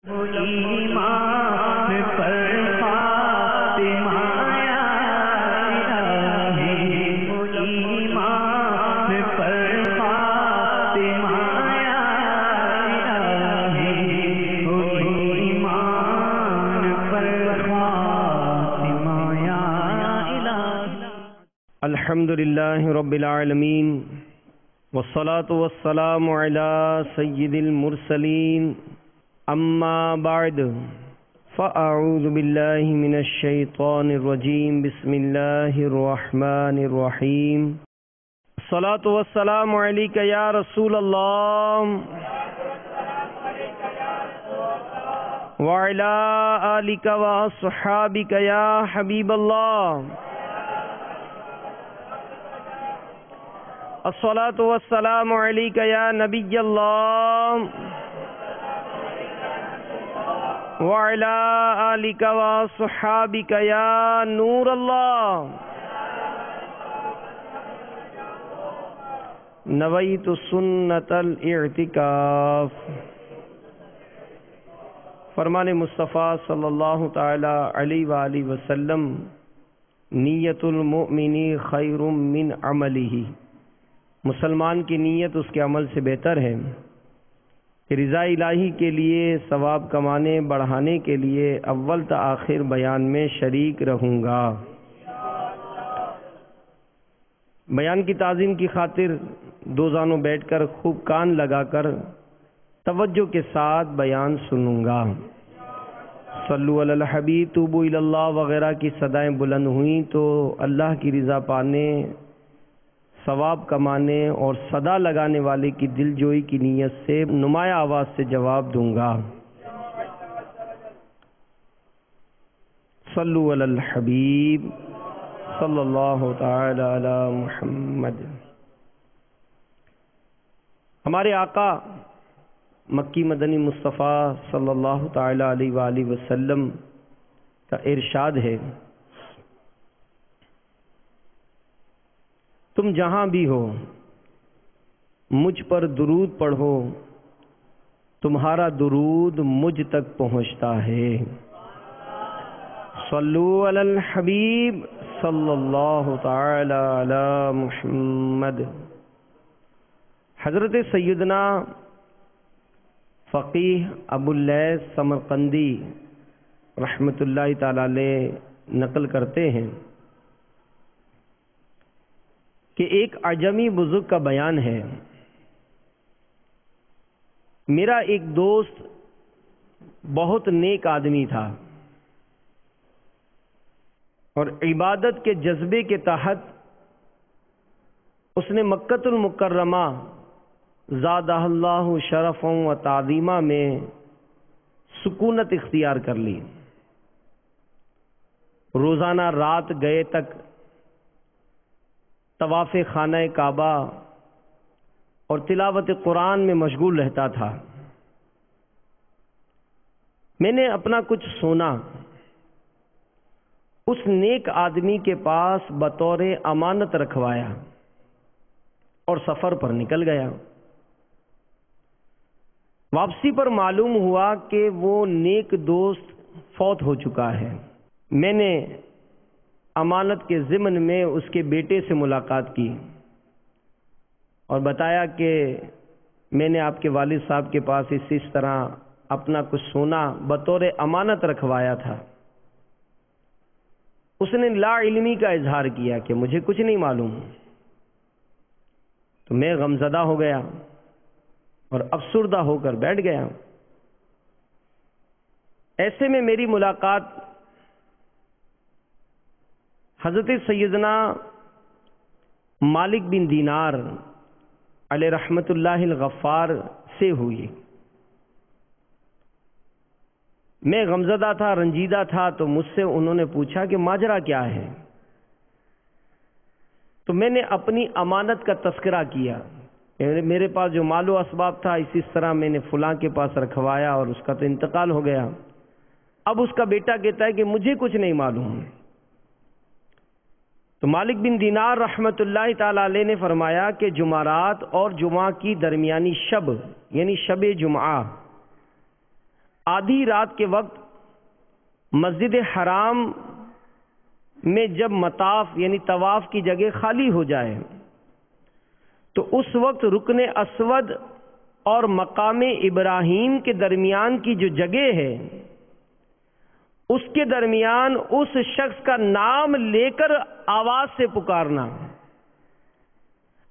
ایمان پر فاطمہ یا الہی، ایمان پر فاطمہ یا الہی، ایمان پر فاطمہ یا الہی۔ الحمدللہ رب العالمین والصلاة والسلام علی سید المرسلین، اما بعد فاعوذ باللہ من الشیطان الرجیم، بسم اللہ الرحمن الرحیم۔ الصلاة والسلام علیک یا رسول اللہ وعلی آلک واصحابک یا حبیب اللہ۔ الصلاة والسلام علیک یا نبی اللہ وعلی آلک وصحابک یا نور اللہ۔ نویت سنت الاعتکاف۔ فرمان مصطفیٰ صلی اللہ تعالی علیہ وآلہ وسلم، نیت المؤمن خیر من عملہ۔ مسلمان کی نیت اس کے عمل سے بہتر ہے کہ رضا الہی کے لیے ثواب کمانے بڑھانے کے لیے اول تا آخر بیان میں شریک رہوں گا۔ بیان کی تعظیم کی خاطر دو زانوں بیٹھ کر خوب کان لگا کر توجہ کے ساتھ بیان سنوں گا۔ صلو علی الحبیب، توبو الی اللہ وغیرہ کی صدائیں بلند ہوئیں تو اللہ کی رضا پانے، ثواب کمانے اور صدا لگانے والے کی دل جوئی کی نیت سے نمایاں آواز سے جواب دوں گا۔ صلو علی الحبیب صلی اللہ تعالی علی محمد۔ ہمارے آقا مکی مدنی مصطفیٰ صلی اللہ تعالی علیہ وآلہ وسلم کا ارشاد ہے، تم جہاں بھی ہو مجھ پر درود پڑھو، تمہارا درود مجھ تک پہنچتا ہے۔ صلو علی الحبیب صلی اللہ تعالی علی محمد۔ حضرت سیدنا فقیہ ابو اللیث سمرقندی رحمۃ اللہ تعالی علیہ نقل کرتے ہیں کہ ایک عجمی بزرگ کا بیان ہے، میرا ایک دوست بہت نیک آدمی تھا اور عبادت کے جذبے کے تحت اس نے مکۃ المکرمہ زادہ اللہ شرفا و تعظیمہ میں سکونت اختیار کر لی۔ روزانہ رات گئے تک طواف خانہ کعبہ اور تلاوت قرآن میں مشغول رہتا تھا۔ میں نے اپنا کچھ سونا اس نیک آدمی کے پاس بطور امانت رکھوایا اور سفر پر نکل گیا۔ واپسی پر معلوم ہوا کہ وہ نیک دوست فوت ہو چکا ہے۔ میں نے امانت کے ضمن میں اس کے بیٹے سے ملاقات کی اور بتایا کہ میں نے آپ کے والد صاحب کے پاس اس طرح اپنا کچھ سونا بطور امانت رکھوایا تھا۔ اس نے لا علمی کا اظہار کیا کہ مجھے کچھ نہیں معلوم۔ تو میں غمزدہ ہو گیا اور افسردہ ہو کر بیٹھ گیا۔ ایسے میں میری ملاقات حضرت سیدنا مالک بن دینار علیہ رحمت اللہ الغفار سے ہوئی۔ میں غمزدہ تھا، رنجیدہ تھا، تو مجھ سے انہوں نے پوچھا کہ ماجرا کیا ہے؟ تو میں نے اپنی امانت کا تذکرہ کیا، میرے پاس جو مال و اسباب تھا اس طرح میں نے فلاں کے پاس رکھوایا اور اس کا تو انتقال ہو گیا۔ اب اس کا بیٹا کہتا ہے کہ مجھے کچھ نہیں معلوم۔ تو مالک بن دینار رحمت اللہ تعالی علیہ نے فرمایا کہ جمعرات اور جمعہ کی درمیانی شب یعنی شب جمعہ آدھی رات کے وقت مسجد حرام میں جب مطاف یعنی طواف کی جگہ خالی ہو جائے تو اس وقت رکن اسود اور مقام ابراہیم کے درمیان کی جو جگہ ہے اس کے درمیان اس شخص کا نام لے کر آواز سے پکارنا.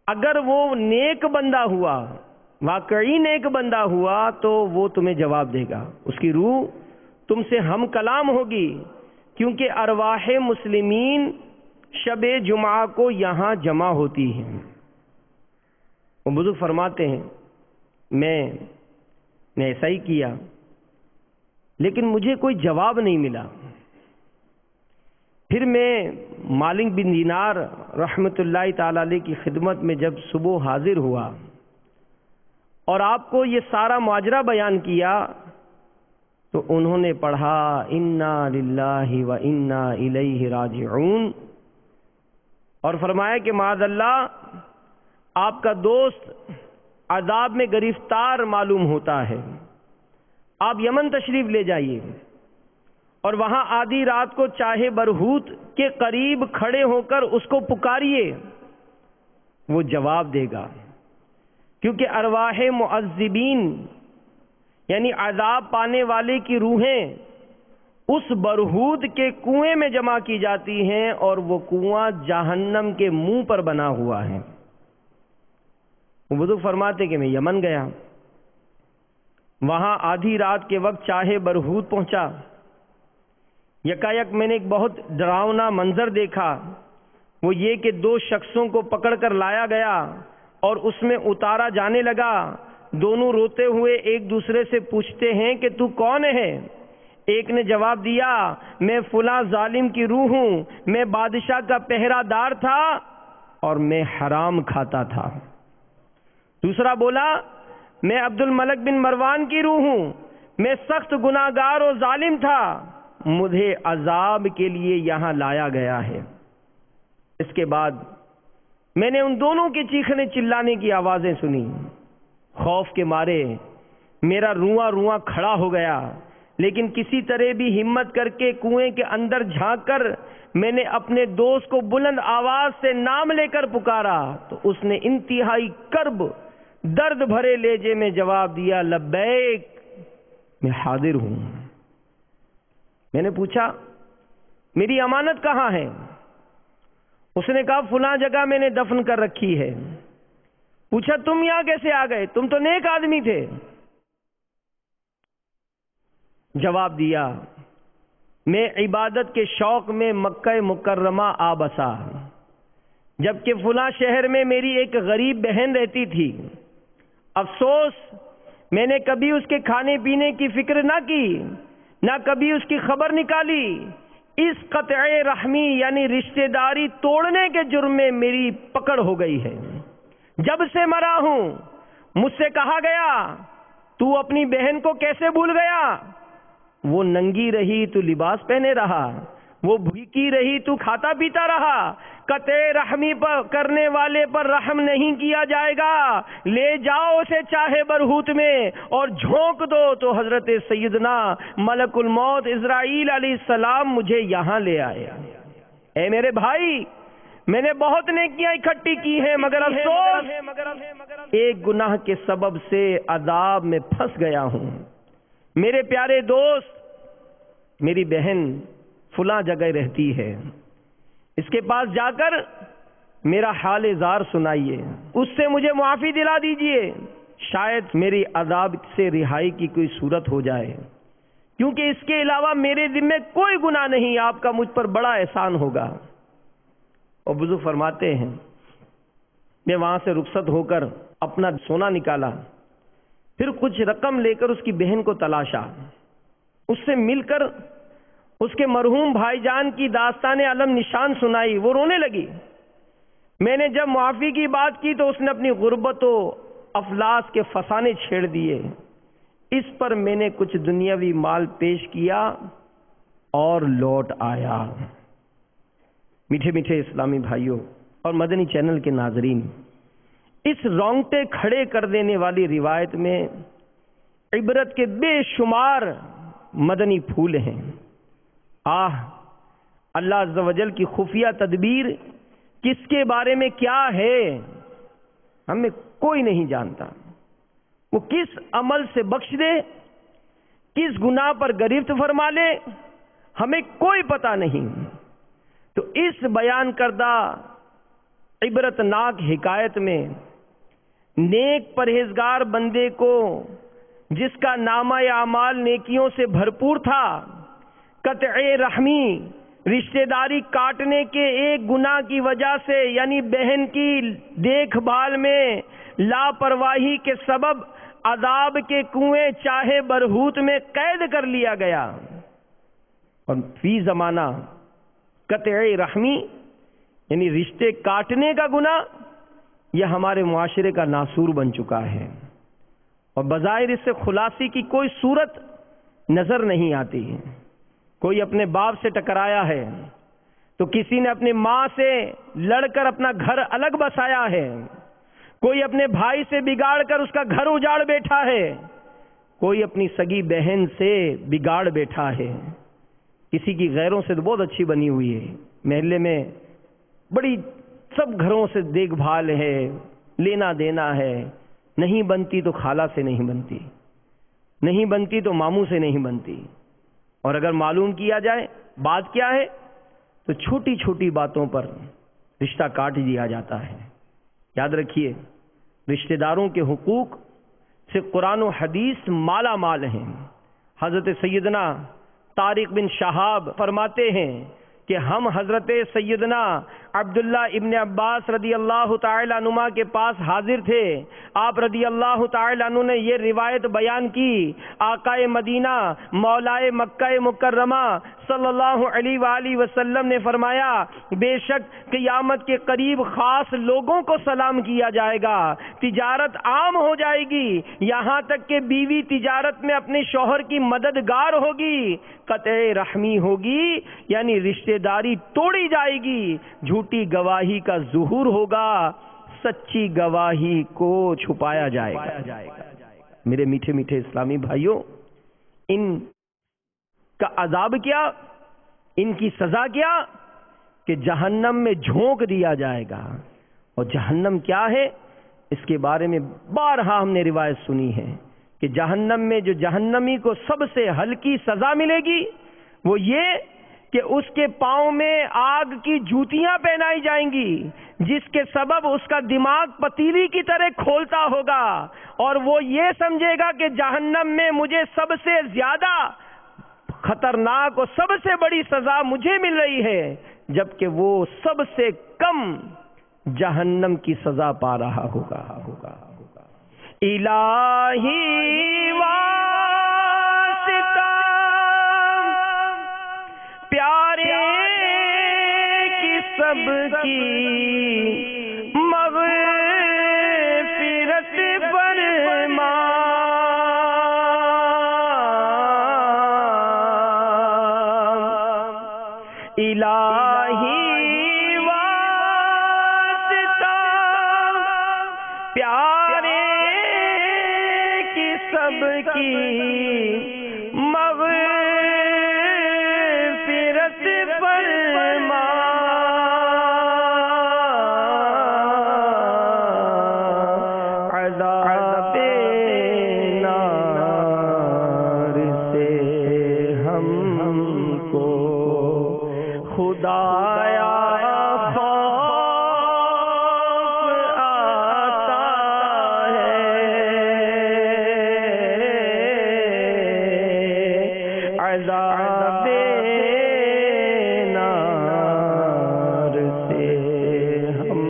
اگر وہ نیک بندہ ہوا، واقعی نیک بندہ ہوا، تو وہ تمہیں جواب دے گا، اس کی روح تم سے ہم کلام ہوگی، کیونکہ ارواح مسلمین شب جمعہ کو یہاں جمع ہوتی ہیں. وہ بزرگ فرماتے ہیں میں نے ایسا ہی کیا لیکن مجھے کوئی جواب نہیں ملا. پھر میں مالک بن دینار رحمت اللہ تعالی علیہ کی خدمت میں جب صبح حاضر ہوا اور آپ کو یہ سارا ماجرا بیان کیا تو انہوں نے پڑھا انا للہ و انا الیہ راجعون اور فرمایا کہ معاذ اللہ آپ کا دوست عذاب میں گرفتار معلوم ہوتا ہے، آپ یمن تشریف لے جائیے اور وہاں آدھی رات کو چاہے برہوت کے قریب کھڑے ہو کر اس کو پکاریے، وہ جواب دے گا. کیونکہ ارواح معذبین یعنی عذاب پانے والے کی روحیں اس برہوت کے کنویں میں جمع کی جاتی ہیں اور وہ کنواں جہنم کے منہ پر بنا ہوا ہے. وہ بزرگ فرماتے کہ میں یمن گیا، وہاں آدھی رات کے وقت چاہے برہوت پہنچا. یکایک میں نے ایک بہت ڈراؤنا منظر دیکھا، وہ یہ کہ 2 شخصوں کو پکڑ کر لایا گیا اور اس میں اتارا جانے لگا. دونوں روتے ہوئے ایک دوسرے سے پوچھتے ہیں کہ تو کون ہے؟ ایک نے جواب دیا میں فلاں ظالم کی روح ہوں، میں بادشاہ کا پہرہ دار تھا اور میں حرام کھاتا تھا. دوسرا بولا میں عبد الملک بن مروان کی روح ہوں، میں سخت گناہگار و ظالم تھا، مجھے عذاب کے لیے یہاں لایا گیا ہے. اس کے بعد میں نے ان دونوں کے چیخنے چلانے کی آوازیں سنی. خوف کے مارے میرا رواں رواں کھڑا ہو گیا، لیکن کسی طرح بھی ہمت کر کے کنویں کے اندر جھانک کر میں نے اپنے دوست کو بلند آواز سے نام لے کر پکارا تو اس نے انتہائی کرب درد بھرے لہجے میں جواب دیا لبیک، میں حاضر ہوں. میں نے پوچھا میری امانت کہاں ہے؟ اس نے کہا فلاں جگہ میں نے دفن کر رکھی ہے. پوچھا تم یہاں کیسے آ گئے؟ تم تو نیک آدمی تھے. جواب دیا میں عبادت کے شوق میں مکہ مکرمہ آ بسا، جبکہ فلاں شہر میں میری ایک غریب بہن رہتی تھی. افسوس میں نے کبھی اس کے کھانے پینے کی فکر نہ کی، نہ کبھی اس کی خبر نکالی. اس قطع رحمی یعنی رشتہ داری توڑنے کے جرم میں میری پکڑ ہو گئی ہے. جب سے مرا ہوں مجھ سے کہا گیا تو اپنی بہن کو کیسے بھول گیا؟ وہ ننگی رہی تو لباس پہنے رہا، وہ بھوکی رہی تو کھاتا پیتا رہا. قطع رحمی پر کرنے والے پر رحم نہیں کیا جائے گا. لے جاؤ اسے چاہے برہوت میں اور جھونک دو تو حضرت سیدنا ملک الموت اسرائیل علیہ السلام مجھے یہاں لے آئے. اے میرے بھائی، میں نے بہت نیکیاں اکٹھی کی ہیں مگر افسوس ایک گناہ کے سبب سے عذاب میں پھنس گیا ہوں. میرے پیارے دوست، میری بہن فلاں جگہ رہتی ہے، اس کے پاس جا کر میرا حال زار سنائیے، اس سے مجھے معافی دلا دیجئے، شاید میری عذاب سے رہائی کی کوئی صورت ہو جائے، کیونکہ اس کے علاوہ میرے ذمہ کوئی گناہ نہیں، آپ کا مجھ پر بڑا احسان ہوگا. اور بزرگ فرماتے ہیں میں وہاں سے رخصت ہو کر اپنا سونا نکالا، پھر کچھ رقم لے کر اس کی بہن کو تلاشا، اس سے مل کر اس کے مرحوم بھائی جان کی داستان علم نشان سنائی. وہ رونے لگی. میں نے جب معافی کی بات کی تو اس نے اپنی غربت و افلاس کے فسانے چھیڑ دیے. اس پر میں نے کچھ دنیاوی مال پیش کیا اور لوٹ آیا. میٹھے میٹھے اسلامی بھائیوں اور مدنی چینل کے ناظرین، اس رونگٹے کھڑے کر دینے والی روایت میں عبرت کے بے شمار مدنی پھول ہیں۔ اللہ عز و جل کی خفیہ تدبیر کس کے بارے میں کیا ہے ہمیں کوئی نہیں جانتا۔ وہ کس عمل سے بخش دے، کس گناہ پر گرفت فرما لے، ہمیں کوئی پتہ نہیں۔ تو اس بیان کردہ عبرت ناک حکایت میں نیک پرہیزگار بندے کو جس کا نامہ اعمال نیکیوں سے بھرپور تھا، قطع رحمی رشتہ داری کاٹنے کے ایک گناہ کی وجہ سے، یعنی بہن کی دیکھ بھال میں لاپرواہی کے سبب عذاب کے کنویں چاہے برہوت میں قید کر لیا گیا۔ اور فی زمانہ قطع رحمی یعنی رشتے کاٹنے کا گناہ یہ ہمارے معاشرے کا ناسور بن چکا ہے، اور بظاہر اس سے خلاصی کی کوئی صورت نظر نہیں آتی ہے۔ کوئی اپنے باپ سے ٹکرایا ہے تو کسی نے اپنی ماں سے لڑ کر اپنا گھر الگ بسایا ہے، کوئی اپنے بھائی سے بگاڑ کر اس کا گھر اجاڑ بیٹھا ہے، کوئی اپنی سگی بہن سے بگاڑ بیٹھا ہے، کسی کی غیروں سے تو بہت اچھی بنی ہوئی ہے، محلے میں بڑی سب گھروں سے دیکھ بھال ہے، لینا دینا ہے، نہیں بنتی تو خالہ سے نہیں بنتی، نہیں بنتی تو ماموں سے نہیں بنتی، اور اگر معلوم کیا جائے بات کیا ہے تو چھوٹی چھوٹی باتوں پر رشتہ کاٹ دیا جاتا ہے۔ یاد رکھیے، رشتہ داروں کے حقوق سے قرآن و حدیث مالا مال ہیں۔ حضرت سیدنا طارق بن شہاب فرماتے ہیں کہ ہم حضرت سیدنا عبداللہ ابن عباس رضی اللہ تعالی عنہما کے پاس حاضر تھے۔ آپ رضی اللہ تعالی عنہ نے یہ روایت بیان کی، آقا مدینہ مولائے مکہ مکرمہ صلی اللہ علیہ وآلہ وسلم نے فرمایا، بے شک قیامت کے قریب خاص لوگوں کو سلام کیا جائے گا، تجارت عام ہو جائے گی، یہاں تک کہ بیوی تجارت میں اپنے شوہر کی مددگار ہوگی، قطع رحمی ہوگی یعنی رشتہ داری توڑی جائے گی، جھوٹی گواہی کا ظہور ہوگا، سچی گواہی کو چھپایا جائے گا۔ میرے میٹھے میٹھے اسلامی بھائیوں، ان کا عذاب کیا، ان کی سزا کیا کہ جہنم میں جھونک دیا جائے گا۔ اور جہنم کیا ہے اس کے بارے میں بارہا ہم نے روایت سنی ہے کہ جہنم میں جو جہنمی کو سب سے ہلکی سزا ملے گی وہ یہ کہ اس کے پاؤں میں آگ کی جوتیاں پہنائی جائیں گی، جس کے سبب اس کا دماغ پتیلی کی طرح کھولتا ہوگا، اور وہ یہ سمجھے گا کہ جہنم میں مجھے سب سے زیادہ خطرناک اور سب سے بڑی سزا مجھے مل رہی ہے، جبکہ وہ سب سے کم جہنم کی سزا پا رہا ہوگا۔ الہی واسطہ پیارے کی سب کی مغفرت فرما، الہی واسطہ پیارے کی سب کی مغفرت فرما، عذاب نار سے ہم کو خدایا خوف آتا ہے، عذاب نار سے ہم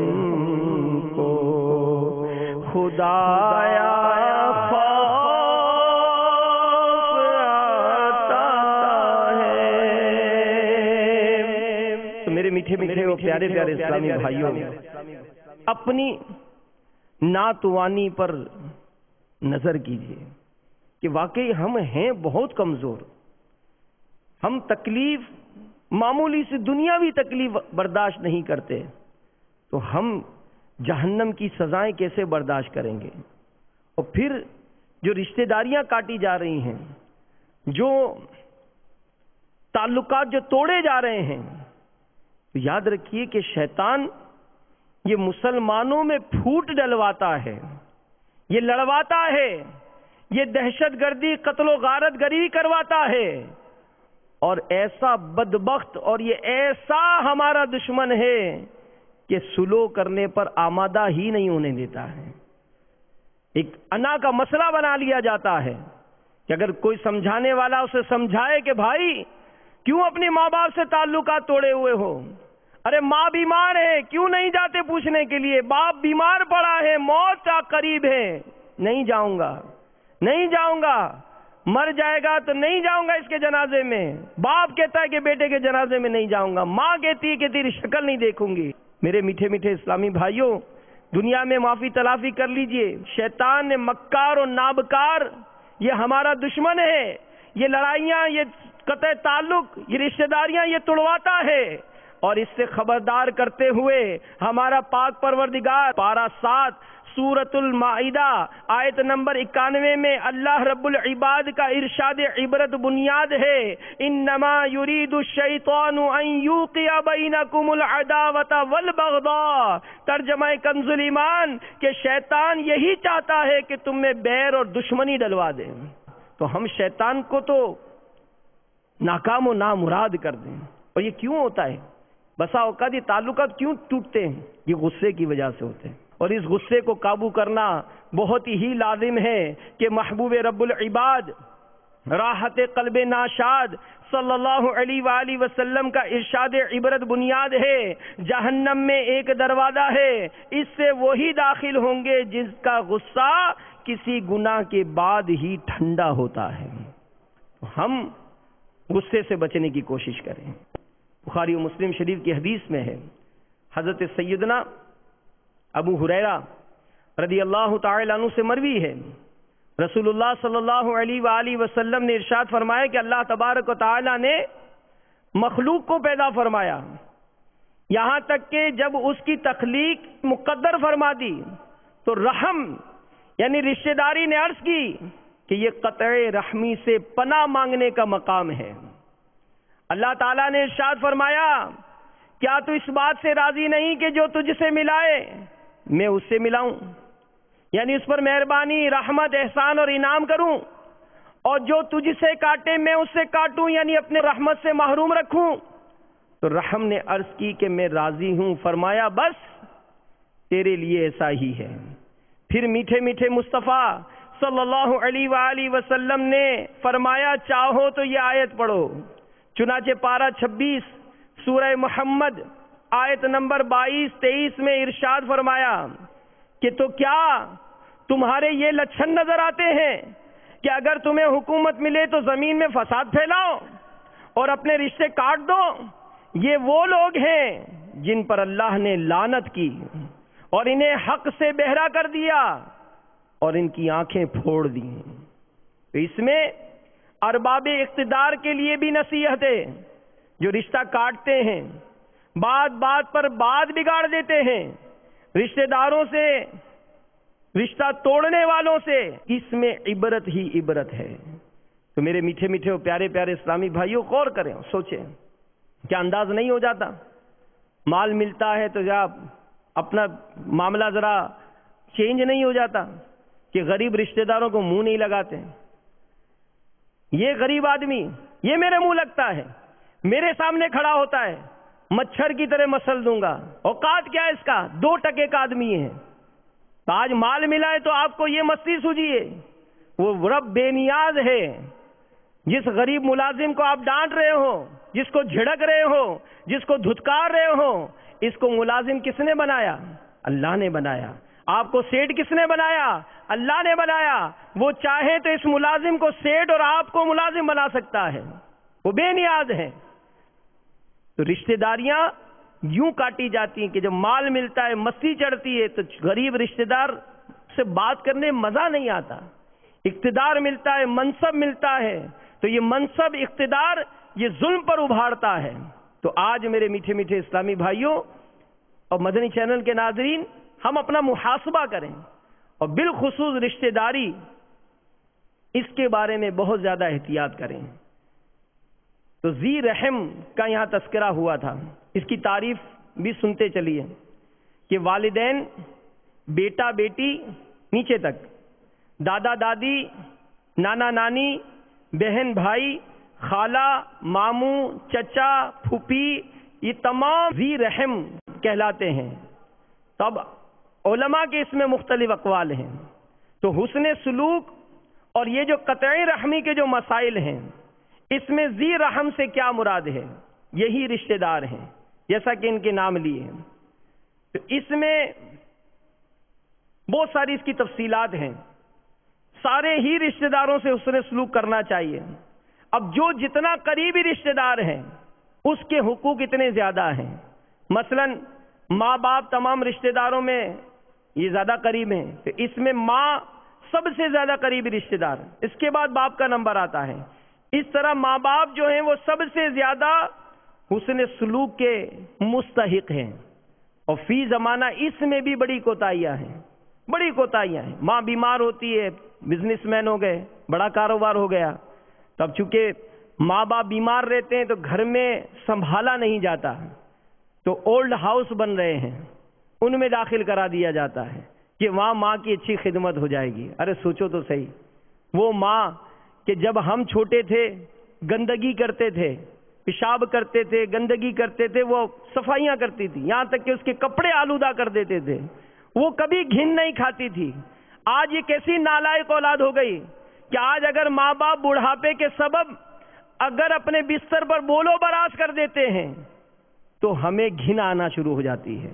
کو خدایا میٹھے میٹھے اور پیارے پیارے اسلامی بھائیوں، اپنی ناتوانی پر نظر کیجئے کہ واقعی ہم ہیں بہت کمزور، ہم تکلیف معمولی سی دنیاوی تکلیف برداشت نہیں کرتے، تو ہم جہنم کی سزائیں کیسے برداشت کریں گے؟ اور پھر جو رشتہ داریاں کاٹی جا رہی ہیں، جو تعلقات جو توڑے جا رہے ہیں، تو یاد رکھیے کہ شیطان یہ مسلمانوں میں پھوٹ ڈلواتا ہے، یہ لڑواتا ہے، یہ دہشت گردی قتل و غارت گری کرواتا ہے، اور ایسا بدبخت اور یہ ایسا ہمارا دشمن ہے کہ سلو کرنے پر آمادہ ہی نہیں ہونے دیتا ہے۔ ایک انا کا مسئلہ بنا لیا جاتا ہے کہ اگر کوئی سمجھانے والا اسے سمجھائے کہ بھائی کیوں اپنے ماں باپ سے تعلقات توڑے ہوئے ہو، ارے ماں بیمار ہے کیوں نہیں جاتے پوچھنے کے لیے، باپ بیمار پڑا ہے موت کا قریب ہے، نہیں جاؤں گا نہیں جاؤں گا، مر جائے گا تو نہیں جاؤں گا اس کے جنازے میں، باپ کہتا ہے کہ بیٹے کے جنازے میں نہیں جاؤں گا، ماں کہتی ہے کہ تیری شکل نہیں دیکھوں گی۔ میرے میٹھے میٹھے اسلامی بھائیوں، دنیا میں معافی تلافی کر لیجئے، شیطان نے مکار اور نابکار یہ ہمارا دشمن ہے، یہ لڑائیاں، یہ قطع تعلق، یہ رشتہ داریاں یہ توڑواتا ہے، اور اس سے خبردار کرتے ہوئے ہمارا پاک پروردگار پارہ 7 سورۃ المائدہ آیت نمبر 91 میں اللہ رب العباد کا ارشاد عبرت بنیاد ہے، انما یرید الشیطان ان یوقع بینکم العداوۃ والبغضاء، ترجمہ کنز ایمان کہ شیطان یہی چاہتا ہے کہ تم میں بیر اور دشمنی ڈلوا دے، تو ہم شیطان کو تو ناکام و نامراد کر دیں۔ اور یہ کیوں ہوتا ہے؟ بسا اوقات یہ تعلقات کیوں ٹوٹتے ہیں؟ یہ غصے کی وجہ سے ہوتے ہیں، اور اس غصے کو قابو کرنا بہت ہی لازم ہے کہ محبوب رب العباد راحت قلب ناشاد صلی اللہ علیہ وآلہ وسلم کا ارشاد عبرت بنیاد ہے، جہنم میں ایک دروازہ ہے، اس سے وہی داخل ہوں گے جس کا غصہ کسی گناہ کے بعد ہی ٹھنڈا ہوتا ہے۔ ہم غصے سے بچنے کی کوشش کریں۔ بخاری و مسلم شریف کی حدیث میں ہے، حضرت سیدنا ابو ہریرہ رضی اللہ تعالی عنہ سے مروی ہے، رسول اللہ صلی اللہ علیہ وآلہ وسلم نے ارشاد فرمایا کہ اللہ تبارک و تعالی نے مخلوق کو پیدا فرمایا، یہاں تک کہ جب اس کی تخلیق مقدر فرما دی تو رحم یعنی رشتہ داری نے عرض کی کہ یہ قطع رحمی سے پناہ مانگنے کا مقام ہے۔ اللہ تعالیٰ نے ارشاد فرمایا کیا تو اس بات سے راضی نہیں کہ جو تجھ سے ملائے میں اس سے ملاؤں، یعنی اس پر مہربانی، رحمت، احسان اور انعام کروں، اور جو تجھ سے کاٹے میں اس سے کاٹوں یعنی اپنے رحمت سے محروم رکھوں؟ تو رحم نے عرض کی کہ میں راضی ہوں۔ فرمایا بس تیرے لیے ایسا ہی ہے۔ پھر میٹھے میٹھے مصطفیٰ صلی اللہ علیہ وآلہ وسلم نے فرمایا چاہو تو یہ آیت پڑھو، چنانچہ پارہ 26 سورہ محمد آیت نمبر 22-23 میں ارشاد فرمایا کہ تو کیا تمہارے یہ لچھن نظر آتے ہیں کہ اگر تمہیں حکومت ملے تو زمین میں فساد پھیلاؤ اور اپنے رشتے کاٹ دو؟ یہ وہ لوگ ہیں جن پر اللہ نے لعنت کی اور انہیں حق سے بہرا کر دیا اور ان کی آنکھیں پھوڑ دی۔ تو اس میں ارباب اقتدار کے لیے بھی نصیحت ہے، جو رشتہ کاٹتے ہیں، بات پر بات بگاڑ دیتے ہیں، رشتہ داروں سے، رشتہ توڑنے والوں سے، اس میں عبرت ہی عبرت ہے۔ تو میرے میٹھے میٹھے اور پیارے پیارے اسلامی بھائیوں، غور کریں، سوچیں، کیا انداز نہیں ہو جاتا؟ مال ملتا ہے تو جب اپنا معاملہ ذرا چینج نہیں ہو جاتا کہ غریب رشتہ داروں کو منہ نہیں لگاتے؟ یہ غریب آدمی یہ میرے منہ لگتا ہے، میرے سامنے کھڑا ہوتا ہے، مچھر کی طرح مسل دوں گا، اوقات کیا ہے اس کا؟ 2 ٹکے کا آدمی ہے۔ تو آج مال ملا ہے تو آپ کو یہ مستی سوجیے، وہ رب بے نیاز ہے۔ جس غریب ملازم کو آپ ڈانٹ رہے ہو، جس کو جھڑک رہے ہو، جس کو دھتکار رہے ہو، اس کو ملازم کس نے بنایا؟ اللہ نے بنایا۔ آپ کو سیٹ کس نے بنایا؟ اللہ نے بنایا۔ وہ چاہے تو اس ملازم کو سیٹ اور آپ کو ملازم بنا سکتا ہے، وہ بے نیاز ہے۔ تو رشتہ داریاں یوں کاٹی جاتی ہیں کہ جب مال ملتا ہے، مستی چڑھتی ہے، تو غریب رشتہ دار سے بات کرنے مزہ نہیں آتا۔ اقتدار ملتا ہے، منصب ملتا ہے، تو یہ منصب، اقتدار، یہ ظلم پر ابھارتا ہے۔ تو آج میرے میٹھے میٹھے اسلامی بھائیوں اور مدنی چینل کے ناظرین، ہم اپنا محاسبہ کریں، اور بالخصوص رشتہ داری اس کے بارے میں بہت زیادہ احتیاط کریں. تو ذی رحم کا یہاں تذکرہ ہوا تھا، اس کی تعریف بھی سنتے چلیے کہ والدین، بیٹا بیٹی نیچے تک، دادا دادی، نانا نانی، بہن بھائی، خالہ، ماموں، چچا، پھوپھی، یہ تمام ذی رحم کہلاتے ہیں. تو اب علماء کے اس میں مختلف اقوال ہیں. تو حسن سلوک اور یہ جو قطعی رحمی کے جو مسائل ہیں، اس میں ذی رحم سے کیا مراد ہے؟ یہی رشتہ دار ہیں جیسا کہ ان کے نام لیے ہیں. تو اس میں بہت ساری اس کی تفصیلات ہیں. سارے ہی رشتہ داروں سے حسن سلوک کرنا چاہیے. اب جو جتنا قریبی رشتہ دار ہیں اس کے حقوق اتنے زیادہ ہیں. مثلا ماں باپ تمام رشتہ داروں میں یہ زیادہ قریب ہیں، تو اس میں ماں سب سے زیادہ قریبی رشتہ دار، اس کے بعد باپ کا نمبر آتا ہے. اس طرح ماں باپ جو ہیں وہ سب سے زیادہ حسن سلوک کے مستحق ہیں. اور فی زمانہ اس میں بھی بڑی کوتاہیاں ہیں، بڑی کوتاہیاں ہیں. ماں بیمار ہوتی ہے، بزنس مین ہو گئے، بڑا کاروبار ہو گیا، تب چونکہ ماں باپ بیمار رہتے ہیں تو گھر میں سنبھالا نہیں جاتا، تو اولڈ ہاؤس بن رہے ہیں، ان میں داخل کرا دیا جاتا ہے کہ وہاں ماں کی اچھی خدمت ہو جائے گی. ارے سوچو تو صحیح، وہ ماں کہ جب ہم چھوٹے تھے گندگی کرتے تھے، پیشاب کرتے تھے، گندگی کرتے تھے، وہ صفائیاں کرتی تھی، یہاں تک کہ اس کے کپڑے آلودہ کر دیتے تھے، وہ کبھی گھن نہیں کھاتی تھی. آج یہ کیسی نالائق اولاد ہو گئی کہ آج اگر ماں باپ بڑھاپے کے سبب اگر اپنے بستر پر بولو براز کر دیتے ہیں تو ہمیں گھن آنا شروع ہو جاتی ہے.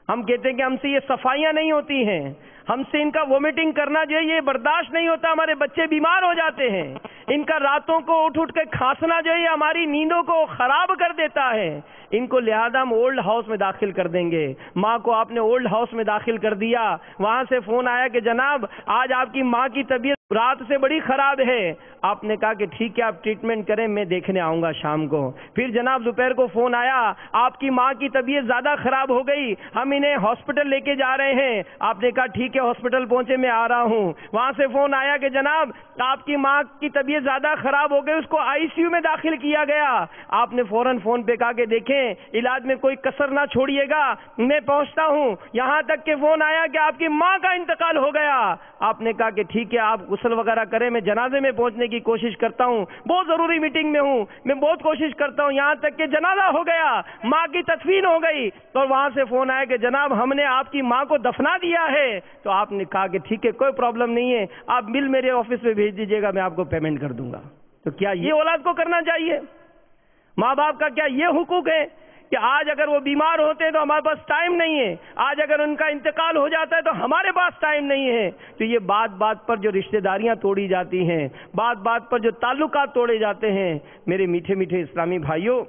ہم کہتے ہیں کہ ہم سے یہ صفائیاں نہیں ہوتی ہیں، ہم سے ان کا وومٹنگ کرنا جو ہے یہ برداشت نہیں ہوتا، ہمارے بچے بیمار ہو جاتے ہیں، ان کا راتوں کو اٹھ اٹھ کے کھانسنا جو ہے یہ ہماری نیندوں کو خراب کر دیتا ہے. ان کو لہذا ہم اولڈ ہاؤس میں داخل کر دیں گے. ماں کو آپ نے اولڈ ہاؤس میں داخل کر دیا، وہاں سے فون آیا کہ جناب آج آپ کی ماں کی طبیعت رات سے بڑی خراب ہے. آپ نے کہا کہ ٹھیک ہے آپ ٹریٹمنٹ کریں، میں دیکھنے آؤں گا شام کو. پھر جناب دوپہر کو فون آیا، آپ کی ماں کی طبیعت زیادہ خراب ہو گئی، ہم انہیں ہاسپٹل لے کے جا رہے ہیں. آپ نے کہا ٹھیک ہے ہاسپٹل پہنچے، میں آ رہا ہوں. وہاں سے فون آیا کہ جناب آپ کی ماں کی طبیعت زیادہ خراب ہو گئی، اس کو آئی سی یو میں داخل کیا گیا. آپ نے فوراً فون پہ کہا کہ دیکھیں علاج میں کوئی کسر نہ چھوڑیے گا، میں پہنچتا ہوں. یہاں تک کہ فون آیا کہ آپ کی ماں کا انتقال ہو گیا. آپ نے کہا کہ ٹھیک ہے آپ غسل وغیرہ کریں، میں جنازے میں پہنچنے کی کوشش کرتا ہوں، بہت ضروری میٹنگ میں ہوں، میں بہت کوشش کرتا ہوں. یہاں تک کہ جنازہ ہو گیا، ماں کی تدفین ہو گئی، تو وہاں سے فون آیا کہ جناب ہم نے آپ کی ماں کو دفنا دیا ہے. تو آپ نے کہا کہ ٹھیک ہے کوئی پرابلم نہیں ہے، آپ بل میرے آفس میں بھیج دیجیے گا، میں آپ کو پیمنٹ کر دوں گا. تو کیا یہ اولاد کو کرنا چاہیے؟ ماں باپ کا کیا یہ حقوق ہے کہ آج اگر وہ بیمار ہوتے ہیں تو ہمارے پاس ٹائم نہیں ہے، آج اگر ان کا انتقال ہو جاتا ہے تو ہمارے پاس ٹائم نہیں ہے؟ تو یہ بات بات پر جو رشتہ داریاں توڑی جاتی ہیں، بات بات پر جو تعلقات توڑے جاتے ہیں، میرے میٹھے میٹھے اسلامی بھائیوں،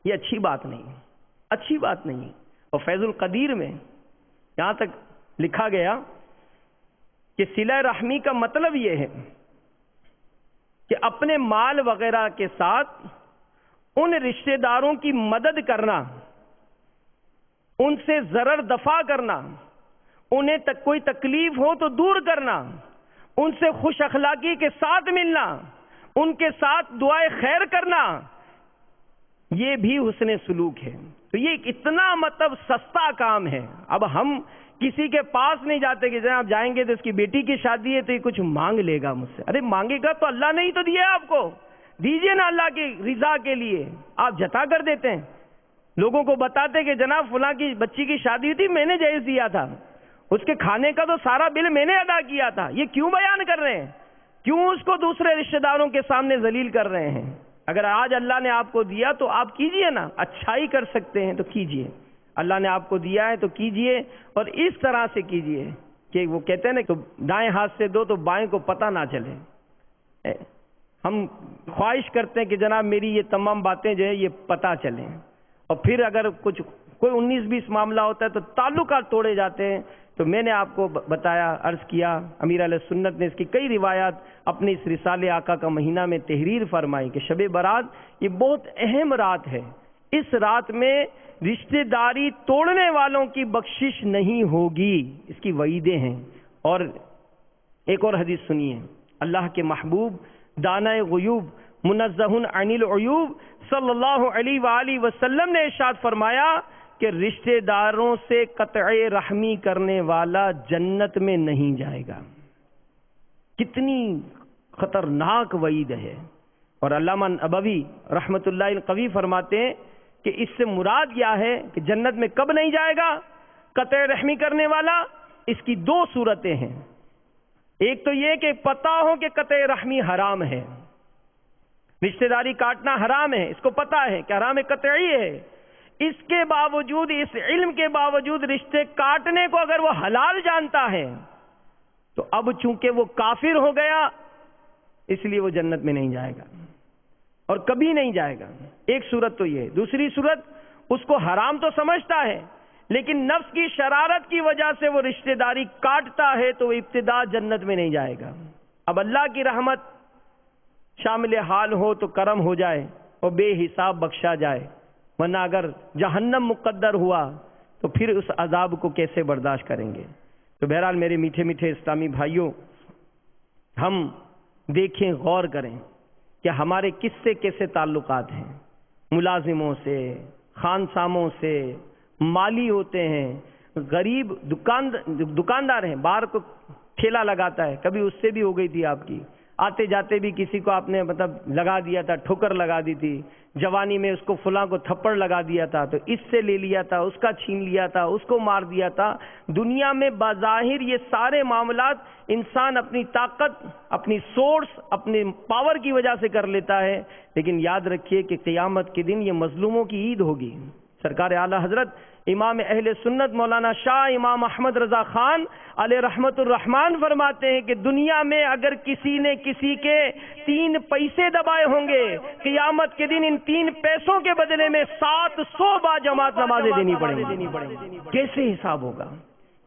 یہ اچھی بات نہیں، اچھی بات نہیں. اور فیض القدیر میں یہاں تک لکھا گیا کہ صلہ رحمی کا مطلب یہ ہے کہ اپنے مال وغیرہ کے ساتھ ان رشتہ داروں کی مدد کرنا، ان سے ضرر دفع کرنا، انہیں کوئی تکلیف ہو تو دور کرنا، ان سے خوش اخلاقی کے ساتھ ملنا، ان کے ساتھ دعائے خیر کرنا، یہ بھی حسن سلوک ہے. تو یہ اتنا مطلب سستا کام ہے. اب ہم کسی کے پاس نہیں جاتے کہ جناب جائیں گے تو اس کی بیٹی کی شادی ہے تو یہ کچھ مانگ لے گا مجھ سے. ارے مانگے گا تو اللہ نے ہی تو دیا ہے آپ کو، دیجئے نا اللہ کی رضا کے لیے. آپ جتا کر دیتے ہیں، لوگوں کو بتاتے کہ جناب فلاں کی بچی کی شادی تھی، میں نے جہیز دیا تھا، اس کے کھانے کا تو سارا بل میں نے ادا کیا تھا. یہ کیوں بیان کر رہے ہیں؟ کیوں اس کو دوسرے رشتہ داروں کے سامنے ذلیل کر رہے ہیں؟ اگر آج اللہ نے آپ کو دیا تو آپ کیجئے نا، اچھائی کر سکتے ہیں تو کیجئے. اللہ نے آپ کو دیا ہے تو کیجئے، اور اس طرح سے کیجئے کہ وہ کہتے ہیں نا کہ دائیں ہاتھ سے دو تو بائیں کو پتہ نہ چلے. ہم خواہش کرتے ہیں کہ جناب میری یہ تمام باتیں جو ہے یہ پتہ چلیں، اور پھر اگر کوئی 19-20 معاملہ ہوتا ہے تو تعلقات توڑے جاتے ہیں. تو میں نے آپ کو بتایا، عرض کیا، امیر علیہ سنت نے اس کی کئی روایات اپنے اس رسالے آقا کا مہینہ میں تحریر فرمائی کہ شب برات یہ بہت اہم رات ہے. اس رات میں رشتہ داری توڑنے والوں کی بخشش نہیں ہوگی، اس کی وعیدیں ہیں. اور ایک اور حدیث سنیے، اللہ کے محبوب دانہ غیوب منزہ عن العیوب صلی اللہ علیہ وآلہ وسلم نے ارشاد فرمایا کہ رشتہ داروں سے قطع رحمی کرنے والا جنت میں نہیں جائے گا۔ کتنی خطرناک وعید ہے۔ اور علامہ نبوی رحمت اللہ القوی فرماتے ہیں کہ اس سے مراد کیا ہے کہ جنت میں کب نہیں جائے گا قطع رحمی کرنے والا؟ اس کی دو صورتیں ہیں۔ ایک تو یہ کہ پتہ ہو کہ قطع رحمی حرام ہے، رشتہ داری کاٹنا حرام ہے، اس کو پتہ ہے کہ حرام قطعی ہے، اس کے باوجود، اس علم کے باوجود رشتے کاٹنے کو اگر وہ حلال جانتا ہے تو اب چونکہ وہ کافر ہو گیا اس لیے وہ جنت میں نہیں جائے گا اور کبھی نہیں جائے گا۔ ایک صورت تو یہ۔ دوسری صورت، اس کو حرام تو سمجھتا ہے لیکن نفس کی شرارت کی وجہ سے وہ رشتہ داری کاٹتا ہے تو وہ ابتدا جنت میں نہیں جائے گا۔ اب اللہ کی رحمت شامل حال ہو تو کرم ہو جائے اور بے حساب بخشا جائے، ورنہ اگر جہنم مقدر ہوا تو پھر اس عذاب کو کیسے برداشت کریں گے؟ تو بہرحال میرے میٹھے میٹھے اسلامی بھائیوں، ہم دیکھیں، غور کریں کہ ہمارے کس سے کیسے تعلقات ہیں۔ ملازموں سے، خانساموں سے، مالی ہوتے ہیں، غریب دکاندار ہیں، باہر کو ٹھیلا لگاتا ہے، کبھی اس سے بھی ہو گئی تھی آپ کی، آتے جاتے بھی کسی کو آپ نے لگا دیا تھا، ٹھوکر لگا دی تھی، جوانی میں اس کو فلاں کو تھپڑ لگا دیا تھا تو اس سے لے لیا تھا، اس کا چھین لیا تھا، اس کو مار دیا تھا۔ دنیا میں بظاہر یہ سارے معاملات انسان اپنی طاقت، اپنی سورس، اپنے پاور کی وجہ سے کر لیتا ہے، لیکن یاد رکھیے کہ قیامت کے دن یہ مظلوموں کی عید ہوگی۔ سرکار اعلی حضرت امام اہل سنت مولانا شاہ امام احمد رضا خان علیہ رحمت الرحمان فرماتے ہیں کہ دنیا میں اگر کسی نے کسی کے 3 پیسے دبائے ہوں گے، قیامت کے دن ان 3 پیسوں کے بدلے میں 700 با جماعت نمازیں دینی پڑیں گی۔ کیسے حساب ہوگا؟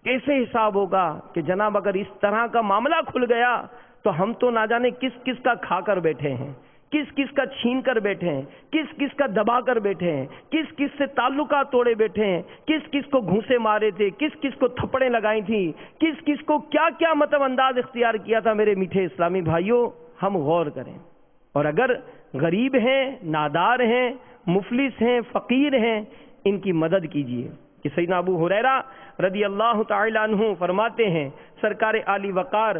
کیسے حساب ہوگا کہ جناب اگر اس طرح کا معاملہ کھل گیا تو ہم تو نہ جانے کس کس کا کھا کر بیٹھے ہیں، کس کس کا چھین کر بیٹھے ہیں، کس کس کا دبا کر بیٹھے ہیں، کس کس سے تعلقات توڑے بیٹھے ہیں، کس کس کو گھونسے مارے تھے، کس کس کو تھپڑیں لگائی تھی، کس کس کو کیا کیا انداز اختیار کیا تھا۔ میرے میٹھے اسلامی بھائیوں، ہم غور کریں، اور اگر غریب ہیں، نادار ہیں، مفلس ہیں، فقیر ہیں، ان کی مدد کیجیے۔ کہ سیدنا ابو ہریرہ رضی اللہ تعالی عنہ فرماتے ہیں، سرکار عالی وقار،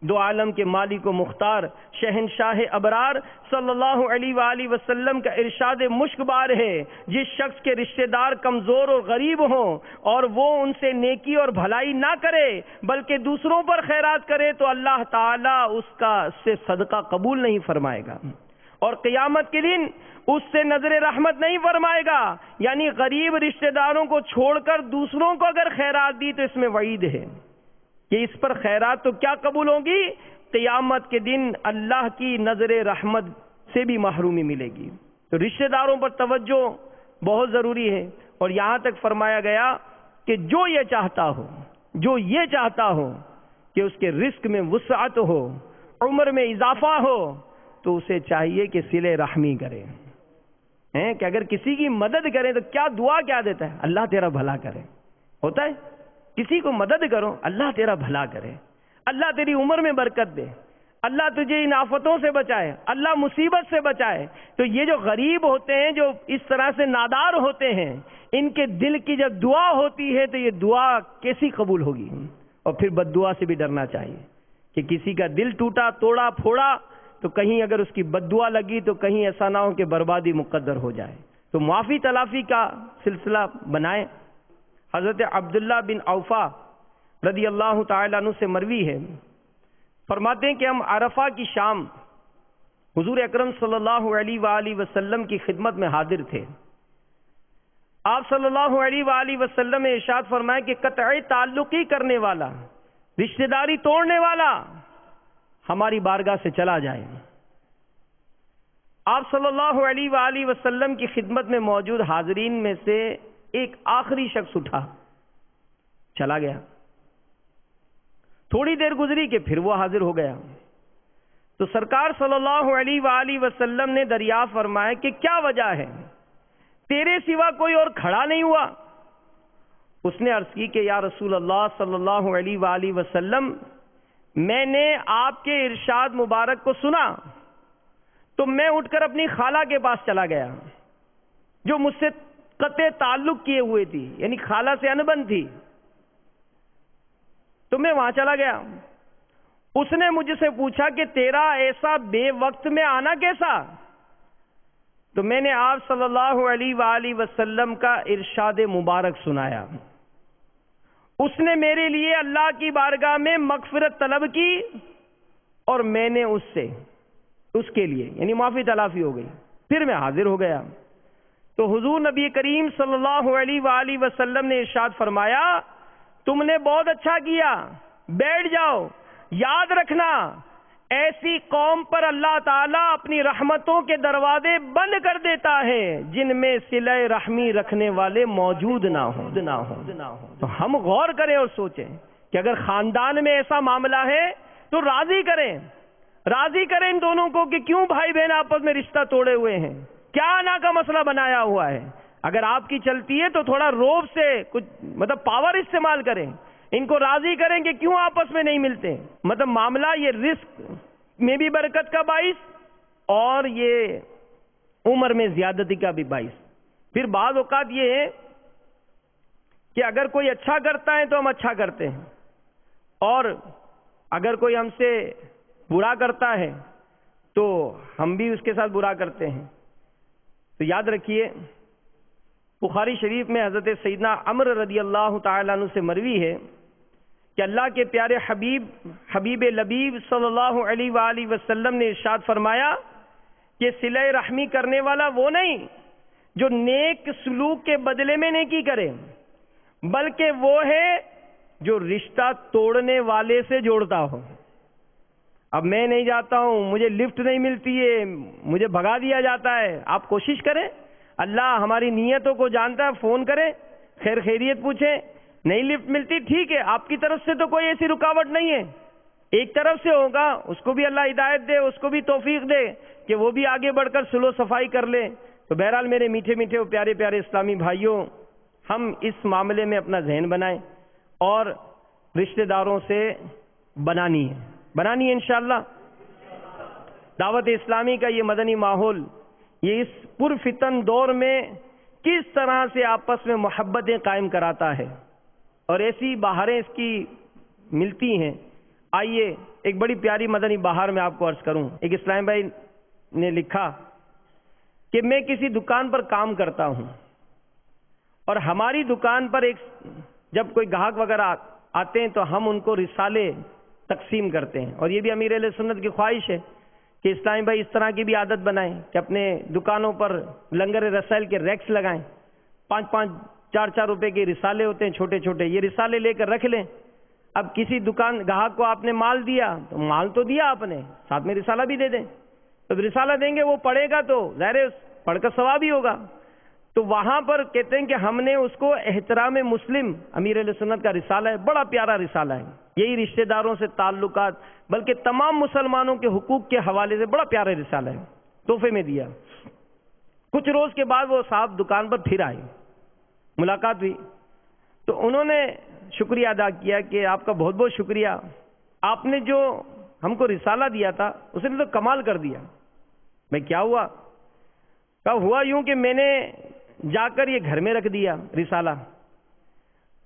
دو عالم کے مالک و مختار، شہنشاہ ابرار صلی اللہ علیہ وآلہ وسلم کا ارشاد مشکبار ہے، جس شخص کے رشتہ دار کمزور اور غریب ہوں اور وہ ان سے نیکی اور بھلائی نہ کرے بلکہ دوسروں پر خیرات کرے تو اللہ تعالیٰ اس کا سے صدقہ قبول نہیں فرمائے گا اور قیامت کے دن اس سے نظر رحمت نہیں فرمائے گا۔ یعنی غریب رشتہ داروں کو چھوڑ کر دوسروں کو اگر خیرات دی تو اس میں وعید ہے کہ اس پر خیرات تو کیا قبول ہوگی، قیامت کے دن اللہ کی نظر رحمت سے بھی محرومی ملے گی۔ تو رشتہ داروں پر توجہ بہت ضروری ہے، اور یہاں تک فرمایا گیا کہ جو یہ چاہتا ہو کہ اس کے رزق میں وسعت ہو، عمر میں اضافہ ہو، تو اسے چاہیے کہ صلہ رحمی کرے، کہ اگر کسی کی مدد کرے تو کیا دعا کیا دیتا ہے، اللہ تیرا بھلا کرے، ہوتا ہے کسی کو مدد کرو، اللہ تیرا بھلا کرے، اللہ تیری عمر میں برکت دے، اللہ تجھے ان آفتوں سے بچائے، اللہ مصیبت سے بچائے۔ تو یہ جو غریب ہوتے ہیں، جو اس طرح سے نادار ہوتے ہیں، ان کے دل کی جب دعا ہوتی ہے تو یہ دعا کیسی قبول ہوگی؟ اور پھر بد دعا سے بھی ڈرنا چاہیے کہ کسی کا دل ٹوٹا، توڑا، پھوڑا تو کہیں اگر اس کی بد دعا لگی تو کہیں ایسا نہ ہو کہ بربادی مقدر ہو جائے۔ تو معافی تلافی کا سلسلہ بنائیں۔ حضرت عبداللہ بن اوفا رضی اللہ تعالیٰ عنہ سے مروی ہے، فرماتے ہیں کہ ہم عرفہ کی شام حضور اکرم صلی اللہ علیہ وآلہ وسلم کی خدمت میں حاضر تھے۔ آپ صلی اللہ علیہ وآلہ وسلم نے ارشاد فرمایا کہ قطع تعلقی کرنے والا، رشتہ داری توڑنے والا ہماری بارگاہ سے چلا جائے۔ آپ صلی اللہ علیہ وآلہ وسلم کی خدمت میں موجود حاضرین میں سے ایک آخری شخص اٹھا، چلا گیا۔ تھوڑی دیر گزری کہ پھر وہ حاضر ہو گیا، تو سرکار صلی اللہ علیہ وآلہ وسلم نے دریافت فرمایا کہ کیا وجہ ہے، تیرے سوا کوئی اور کھڑا نہیں ہوا؟ اس نے عرض کی کہ یا رسول اللہ صلی اللہ علیہ وآلہ وسلم، میں نے آپ کے ارشاد مبارک کو سنا تو میں اٹھ کر اپنی خالہ کے پاس چلا گیا جو مجھ سے قطع تعلق کیے ہوئے تھی، یعنی خالہ سے انبن تھی، تو میں وہاں چلا گیا۔ اس نے مجھ سے پوچھا کہ تیرا ایسا بے وقت میں آنا کیسا؟ تو میں نے آپ صلی اللہ علیہ وآلہ وسلم کا ارشاد مبارک سنایا۔ اس نے میرے لیے اللہ کی بارگاہ میں مغفرت طلب کی اور میں نے اس کے لیے یعنی معافی تلافی ہو گئی، پھر میں حاضر ہو گیا۔ تو حضور نبی کریم صلی اللہ علیہ وآلہ وسلم نے ارشاد فرمایا، تم نے بہت اچھا کیا، بیٹھ جاؤ، یاد رکھنا ایسی قوم پر اللہ تعالیٰ اپنی رحمتوں کے دروازے بند کر دیتا ہے جن میں صلہ رحمی رکھنے والے موجود نہ ہوں۔ تو ہم غور کریں اور سوچیں کہ اگر خاندان میں ایسا معاملہ ہے تو راضی کریں ان دونوں کو کہ کیوں بھائی بہن آپس میں رشتہ توڑے ہوئے ہیں، کیا انا کا مسئلہ بنایا ہوا ہے۔ اگر آپ کی چلتی ہے تو تھوڑا روب سے کچھ پاور استعمال کریں، ان کو راضی کریں کہ کیوں آپس میں نہیں ملتے۔ معاملہ یہ رزق میں بھی برکت کا باعث اور یہ عمر میں زیادتی کا بھی باعث۔ پھر بعض اوقات یہ ہے کہ اگر کوئی اچھا کرتا ہے تو ہم اچھا کرتے ہیں، اور اگر کوئی ہم سے برا کرتا ہے تو ہم بھی اس کے ساتھ برا کرتے ہیں۔ تو یاد رکھیے، بخاری شریف میں حضرت سیدنا عمر رضی اللہ تعالیٰ عنہ سے مروی ہے کہ اللہ کے پیارے حبیب لبیب صلی اللہ علیہ وآلہ وسلم نے ارشاد فرمایا کہ صلہ رحمی کرنے والا وہ نہیں جو نیک سلوک کے بدلے میں نیکی کرے، بلکہ وہ ہے جو رشتہ توڑنے والے سے جوڑتا ہو۔ اب میں نہیں جاتا ہوں، مجھے لفٹ نہیں ملتی ہے، مجھے بھگا دیا جاتا ہے، آپ کوشش کریں، اللہ ہماری نیتوں کو جانتا ہے، فون کریں، خیر خیریت پوچھیں، نہیں لفٹ ملتی ٹھیک ہے، آپ کی طرف سے تو کوئی ایسی رکاوٹ نہیں ہے، ایک طرف سے ہوگا، اس کو بھی اللہ ہدایت دے، اس کو بھی توفیق دے کہ وہ بھی آگے بڑھ کر صلح و صفائی کر لے۔ تو بہرحال میرے میٹھے میٹھے اور پیارے پیارے اسلامی بھائیوں، ہم اس معاملے میں اپنا ذہن بنائیں اور رشتہ داروں سے بنانی ہے انشاءاللہ۔ دعوت اسلامی کا یہ مدنی ماحول یہ اس پرفتن دور میں کس طرح سے آپس میں محبتیں قائم کراتا ہے اور ایسی بہاریں اس کی ملتی ہیں۔ آئیے ایک بڑی پیاری مدنی بہار میں آپ کو عرض کروں۔ ایک اسلام بھائی نے لکھا کہ میں کسی دکان پر کام کرتا ہوں اور ہماری دکان پر جب کوئی گاہک وغیرہ آتے ہیں تو ہم ان کو رسالے تقسیم کرتے ہیں، اور یہ بھی امیر اہل سنت کی خواہش ہے کہ اسلامی بھائی اس طرح کی بھی عادت بنائیں کہ اپنے دکانوں پر لنگر رسائل کے ریکس لگائیں، 5-5 4-4 روپے کے رسالے ہوتے ہیں چھوٹے چھوٹے، یہ رسالے لے کر رکھ لیں۔ اب کسی دکان گاہک کو آپ نے مال دیا تو مال تو دیا آپ نے، ساتھ میں رسالہ بھی دے دیں، تو رسالہ دیں گے وہ پڑھے گا تو ظاہر ہے پڑھ کر ثواب ہی ہوگا۔ تو وہاں پر کہتے ہیں کہ ہم نے اس کو احترام مسلم امیر علیہ سنت کا رسالہ ہے، بڑا پیارا رسالہ ہے، یہی رشتہ داروں سے تعلقات بلکہ تمام مسلمانوں کے حقوق کے حوالے سے بڑا پیارا رسالہ ہے، تحفے میں دیا۔ کچھ روز کے بعد وہ صاحب دکان پر پھر آئے، ملاقات ہوئی تو انہوں نے شکریہ ادا کیا کہ آپ کا بہت بہت شکریہ، آپ نے جو ہم کو رسالہ دیا تھا اس نے تو کمال کر دیا۔ میں کیا ہوا؟ کہا ہوا یوں کہ میں نے جا کر یہ گھر میں رکھ دیا رسالہ،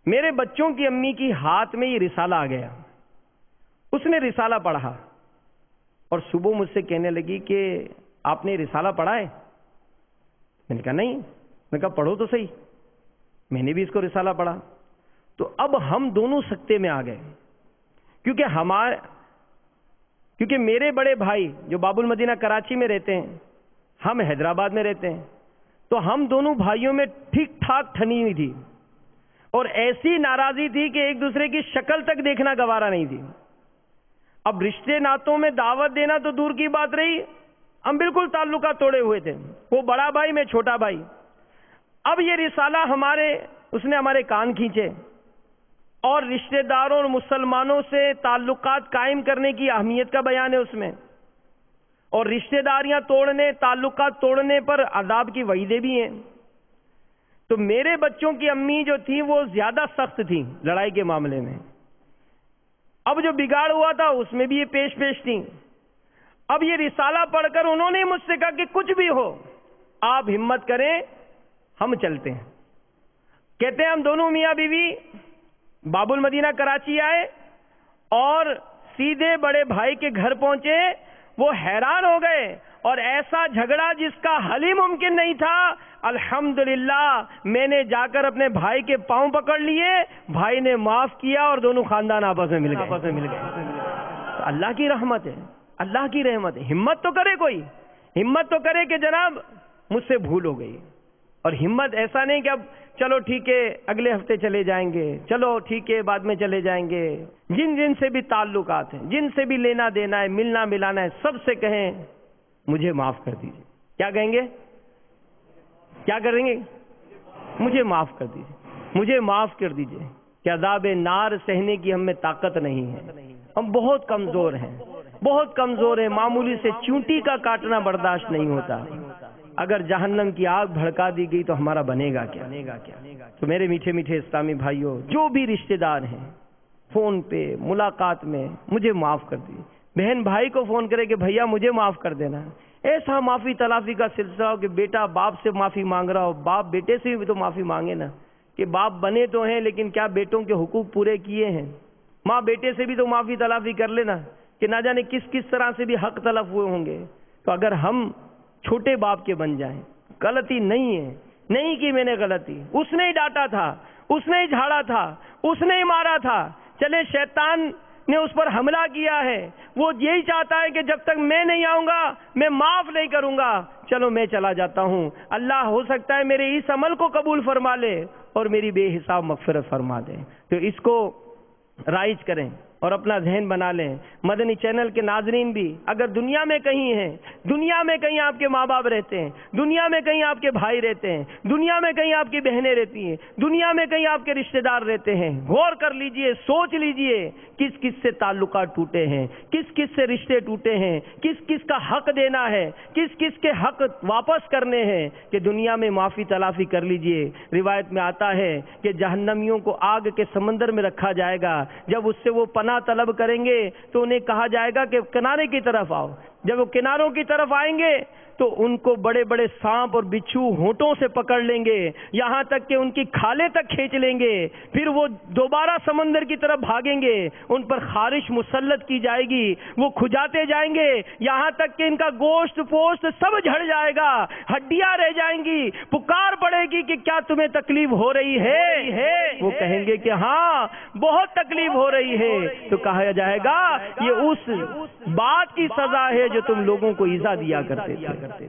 میرے بچوں کی امی کی ہاتھ میں یہ رسالہ آ گیا، اس نے رسالہ پڑھا اور صبح مجھ سے کہنے لگی کہ آپ نے رسالہ پڑھا ہے؟ میں نے کہا نہیں۔ میں نے کہا پڑھو تو صحیح، میں نے بھی اس کو رسالہ پڑھا۔ تو اب ہم دونوں سکتے میں آ گئے، کیونکہ میرے بڑے بھائی جو باب المدینہ کراچی میں رہتے ہیں، ہم حیدرآباد میں رہتے ہیں، تو ہم دونوں بھائیوں میں ٹھیک ٹھاک ٹھنی ہوئی تھی اور ایسی ناراضی تھی کہ ایک دوسرے کی شکل تک دیکھنا گوارا نہیں تھی۔ اب رشتے ناتوں میں دعوت دینا تو دور کی بات رہی، ہم بالکل تعلقات توڑے ہوئے تھے، وہ بڑا بھائی میں چھوٹا بھائی۔ اب یہ رسالہ اس نے ہمارے کان کھینچے اور رشتہ داروں اور مسلمانوں سے تعلقات قائم کرنے کی اہمیت کا بیان ہے اس میں، اور رشتہ داریاں توڑنے، تعلقات توڑنے پر عذاب کی وعیدیں بھی ہیں۔ تو میرے بچوں کی امی جو تھی وہ زیادہ سخت تھی لڑائی کے معاملے میں، اب جو بگاڑ ہوا تھا اس میں بھی یہ پیش تھی. اب یہ رسالہ پڑھ کر انہوں نے مجھ سے کہا کہ کچھ بھی ہو آپ ہمت کریں ہم چلتے ہیں. کہتے ہیں ہم دونوں میاں بیوی باب المدینہ کراچی آئے اور سیدھے بڑے بھائی کے گھر پہنچے. وہ حیران ہو گئے اور ایسا جھگڑا جس کا حل ہی ممکن نہیں تھا. الحمدللہ میں نے جا کر اپنے بھائی کے پاؤں پکڑ لیے, بھائی نے معاف کیا اور دونوں خاندان آپس میں مل گئے. اللہ کی رحمت ہے, اللہ کی رحمت ہے. ہمت تو کرے کوئی, ہمت تو کرے کہ جناب مجھ سے بھول ہو گئی. اور ہمت ایسا نہیں کہ اب چلو ٹھیک ہے اگلے ہفتے چلے جائیں گے, چلو ٹھیک ہے بعد میں چلے جائیں گے. جن سے بھی تعلقات ہیں, جن سے بھی لینا دینا ہے, ملنا ملانا ہے, سب سے کہیں مجھے معاف کر دیجیے. کیا کہیں گے, کیا کریں گے؟ مجھے معاف کر دیجیے, مجھے معاف کر دیجیے کہ عذاب نار سہنے کی ہم میں طاقت نہیں ہے. ہم بہت کمزور ہیں, بہت کمزور ہیں. معمولی سے چونٹی کا کاٹنا برداشت نہیں ہوتا. اگر جہنم کی آگ بھڑکا دی گئی تو ہمارا بنے گا کیا؟ تو میرے میٹھے میٹھے اسلامی بھائیوں, جو بھی رشتہ دار ہیں فون پہ ملاقات میں مجھے معاف کر دیجیے. بہن بھائی کو فون کرے کہ بھیا مجھے معاف کر دینا. ایسا معافی تلافی کا سلسلہ ہو کہ بیٹا باپ سے معافی مانگ رہا ہو, باپ بیٹے سے بھی تو معافی مانگے نا, کہ باپ بنے تو ہیں لیکن کیا بیٹوں کے حقوق پورے کیے ہیں. ماں بیٹے سے بھی تو معافی تلافی کر لینا کہ نہ جانے کس کس طرح سے بھی حق تلف ہوئے ہوں گے. تو اگر ہم چھوٹے باپ کے بن جائیں, غلطی نہیں ہے, نہیں کی میں نے غلطی, اس نے ہی ڈانٹا تھا, اس نے ہی جھاڑا تھا, اس نے ہی مارا تھا, چلے شیطان نے اس پر حملہ کیا ہے, وہ یہی چاہتا ہے کہ جب تک میں نہیں آؤں گا میں معاف نہیں کروں گا, چلو میں چلا جاتا ہوں. اللہ ہو سکتا ہے میرے اس عمل کو قبول فرما لے اور میری بے حساب مغفرت فرما دے. تو اس کو رائج کریں اور اپنا ذہن بنا لیں. مدنی چینل کے ناظرین بھی اگر دنیا میں کہیں ہیں, دنیا میں کہیں آپ کے ماں باپ رہتے ہیں, دنیا میں کہیں آپ کے بھائی رہتے ہیں, دنیا میں کہیں آپ کی بہنیں رہتی ہیں, دنیا میں کہیں آپ کے رشتہ دار رہتے ہیں, غور کر لیجئے, سوچ لیجئے کس کس سے تعلقات ٹوٹے ہیں, کس کس سے رشتے ٹوٹے ہیں, کس کس کا حق دینا ہے, کس کس کے حق واپس کرنے ہیں, کہ دنیا میں معافی تلافی کر لیجئے. روایت میں آتا ہے کہ جہنمیوں کو آگ کے سمندر میں رکھا جائے گا. جب اس سے وہ پناہ طلب کریں گے تو انہیں کہا جائے گا کہ کنارے کی طرف آؤ. جب وہ کناروں کی طرف آئیں گے تو ان کو بڑے بڑے سانپ اور بچھو ہونٹوں سے پکڑ لیں گے, یہاں تک کہ ان کی کھالیں تک کھینچ لیں گے. پھر وہ دوبارہ سمندر کی طرف بھاگیں گے, ان پر خارش مسلط کی جائے گی, وہ کھجاتے جائیں گے یہاں تک کہ ان کا گوشت پوشت سب جھڑ جائے گا, ہڈیاں رہ جائیں گی. پکار پڑے گی کہ کیا تمہیں تکلیف ہو رہی ہے؟ وہ کہیں گے کہ ہاں بہت تکلیف ہو رہی ہے. تو کہا جائے گا یہ اس بات کی سزا ہے جو تم لوگوں کو ایذا دیا کرتے تھے.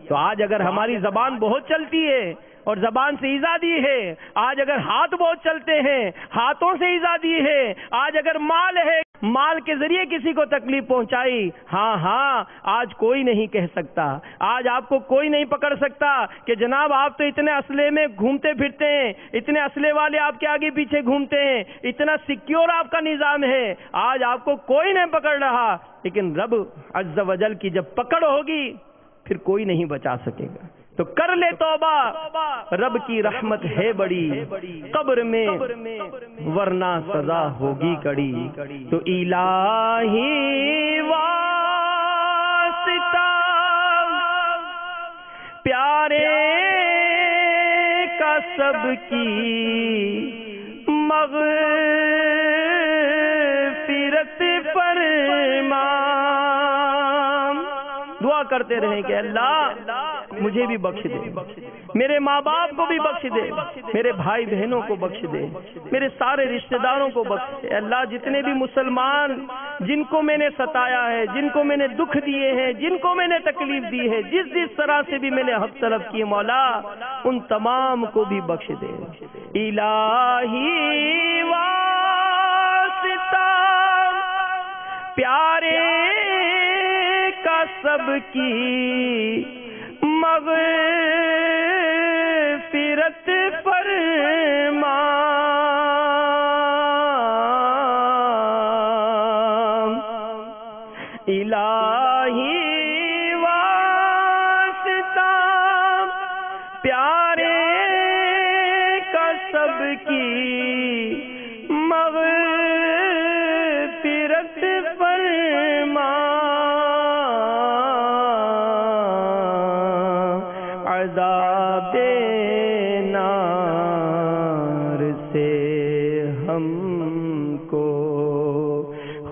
تو آج اگر ہماری زبان بہت چلتی ہے اور زبان سے ایذا دی ہے, آج اگر ہاتھ بہت چلتے ہیں ہاتھوں سے ایذا دی ہے, آج اگر مال ہے مال کے ذریعے کسی کو تکلیف پہنچائی, ہاں آج کوئی نہیں کہہ سکتا, آج آپ کو کوئی نہیں پکڑ سکتا کہ جناب آپ تو اتنے اسلحے میں گھومتے پھرتے ہیں, اتنے اسلحے والے آپ کے آگے پیچھے گھومتے ہیں, اتنا سیکیور آپ کا نظام ہے, آج آپ کو کوئی نہیں پکڑ رہا. لیکن رب عز و جل کی جب پکڑ ہوگی پھر کوئی نہیں بچا سکے گا. تو کر لے توبہ, رب کی رحمت ہے بڑی, قبر میں ورنہ سزا ہوگی کڑی. تو الہی واسطہ پیارے کا سب کی مغفرت فرما. دعا کرتے رہیں کہ اللہ مجھے بھی بخش دے, میرے ماں باپ کو بھی بخش دے, میرے بھائی بہنوں کو بخش دے, میرے سارے رشتہ داروں کو بخش دے. اللہ جتنے بھی مسلمان جن کو میں نے ستایا ہے, جن کو میں نے دکھ دیے ہیں, جن کو میں نے تکلیف دی ہے, جس طرح سے بھی میں نے حق طلب کیے, مولا ان تمام کو بھی بخش دے. الہی واسطہ پیارے کا سب کی مغفرت فرما. الہی واسطہ پیارے کا سب کی مغفرت عذاب نار سے ہم کو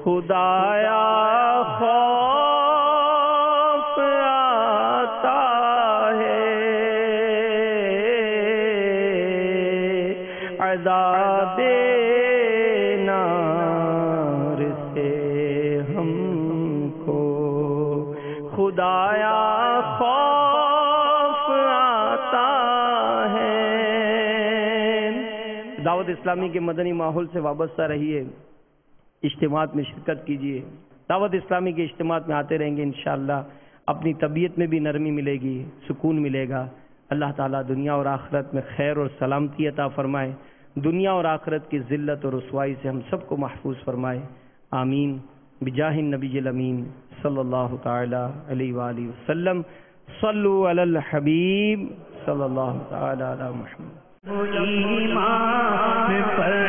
خدایا خوف آتا ہے، عذاب نار سے ہم کو خدایا خوف آتا ہے۔ دعوت اسلامی کے مدنی ماحول سے وابستہ رہیے، اجتماعات میں شرکت کیجیے، دعوت اسلامی کے اجتماعات میں آتے رہیں گے انشاءاللہ اپنی طبیعت میں بھی نرمی ملے گی، سکون ملے گا۔ اللہ تعالیٰ دنیا اور آخرت میں خیر اور سلامتی عطا فرمائے، دنیا اور آخرت کی ذلت اور رسوائی سے ہم سب کو محفوظ فرمائے، آمین بجاہ النبی الامین صلی اللہ تعالی علیہ وآلہ وسلم۔ صلو علی الحبیب صلی اللہ تعالی علی محمد۔ ایمان پر